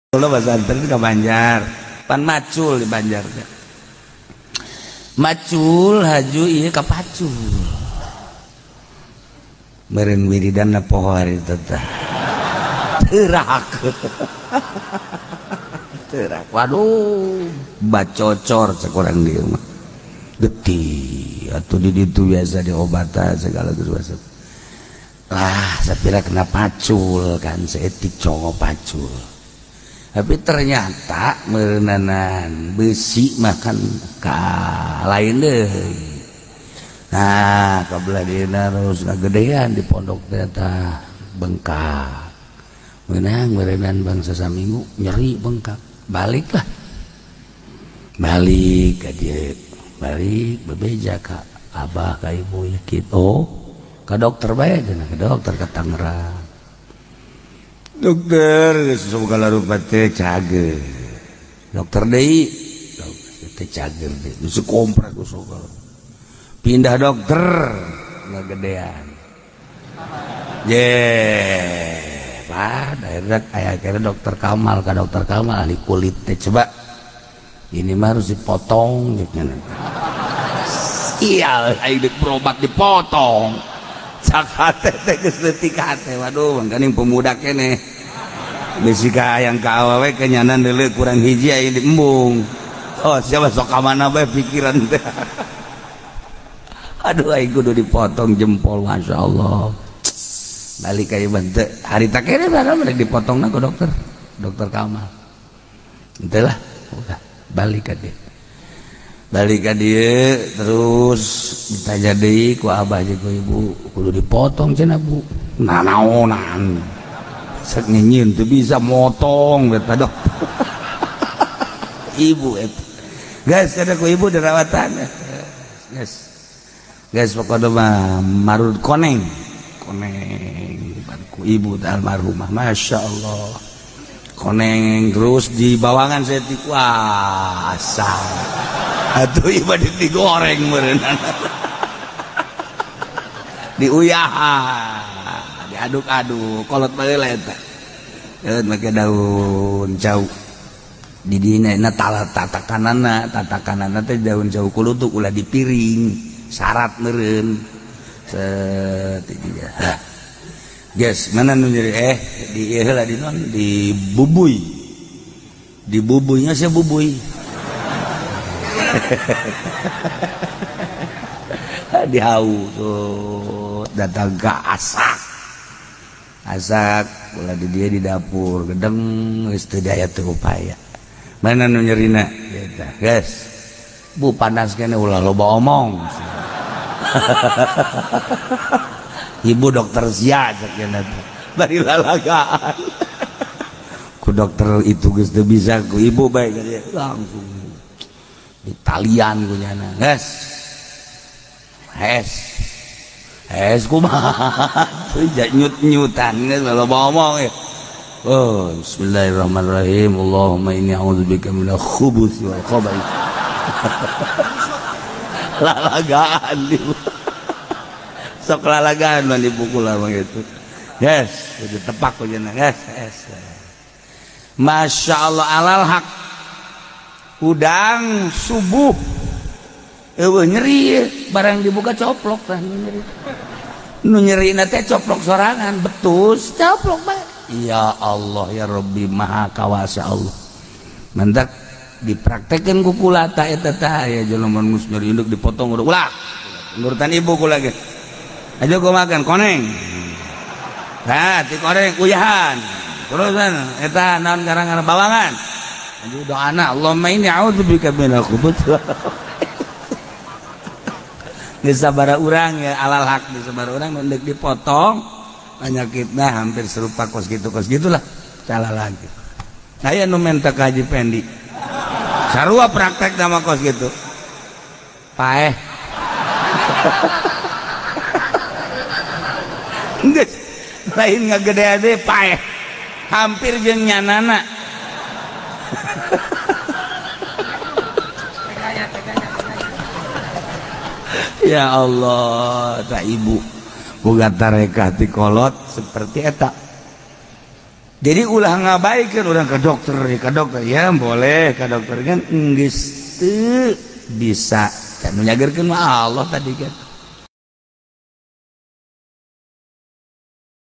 pesantren ke Banjar pan macul di Banjar macul haju iya ke pacul meren wiridan na poho hari teteh terak terak waduh bacocor sekurang dia mah getih atau di ditu biasa diobatan segala sesuatu lah sapira kena pacul kan seetik congo pacul tapi ternyata merenanan besi makan ka lain deh nah kabelah dina terus ngagedean di pondok ternyata bengkak menang merenan bangsa saminggu nyeri bengkak baliklah balik ke dia balik bebeja ka abah ka ibu ya gitu ke dokter bae ke dokter ke Tangerang dokter segala rupa teh cager dokter deui teh cager deui geus kompres segala pindah dokter ngagedean pak daerah aya kira dokter Kamal ka dokter Kamal ahli kulit teh coba ini mah harus dipotong gitu iya ayo berobat dipotong cakate teh geus leutik hate waduh mangkaning pemuda keneh bisi ka hayang ka awewe kenyanan deuleu kurang hiji aya di embung oh siapa sok ka mana bae pikiran teh aduh aing kudu dipotong jempol masyaallah balik ka ieu teh harita keneh barang rek dipotongna ku dokter Kamal henteu lah udah balik ka dieu balik ka dieu terus ditanya deui ku abah jeung ku ibu kudu dipotong cenah bu nah naonan sek nyenyieun teu bisa motong eta dokter ibu eta geus kada ku ibu dirawatan geus pokona mah marud koneng ku ibu almarhumah masyaallah koneng terus di bawangan saya kuasa atuh ieu digoreng meureunana diuyahan diaduk-aduk kolot baheula eta eut make daun jauh di dina tatakanana teh daun jauh kulutuk ulah di piring syarat meureun set dia guys mana nu nyeri di ieu heula di non di bubuynya sia bubuy dihau tuh datang ke asak ulah di dia di dapur gedeng geus teu daya teu upaya mana nu nyerina eta guys bu panas kene ulah loba omong ibu dokter sia cenah bari lalagaan ku dokter itu geus teu bisa ku ibu bae langsung ditalian ku nyana kumaha nyut-nyutan geus loba omong ya oh bismillahirrahmanirrahim Allahumma inni a'udzubika minal khubuthi wal khaba'ith lalagaan sok lalagaan mah dipukul mah gitu yes ditepak ku cenah yes masyaallah alal haq udang subuh eueuh nyeri barang dibuka coplok tah nyeri nu nyerina teh coplok sorangan betus coplok bae ya Allah ya Rabbi maha kawasa Allah mentak dipraktekeun ku kula ta eta tah aya jelema nu nyeri induk dipotong ulah nurutan ibu kula ge aja gua makan koneng nah ti koneng uyahan terusan eta naon garang-garang bawangan aja doana Allahumma inni a'udzubika minal khubuthi geus sabaraha urang ya alal haq di sabaraha urang nu deuk dipotong penyakitna hampir serupa kos gitulah salah lagi aya nu menta ka Haji Pendi sarua praktek nama kos gitu paeh geus lain ngagedean deui paeh hampir jeung nyanana ya Allah tak ibu boga tarekah ti kolot seperti eta jadi ulah ngabaikan orang ke dokter ya boleh ke dokter kan geus teu bisa kan nyageurkeun mah Allah tadi kan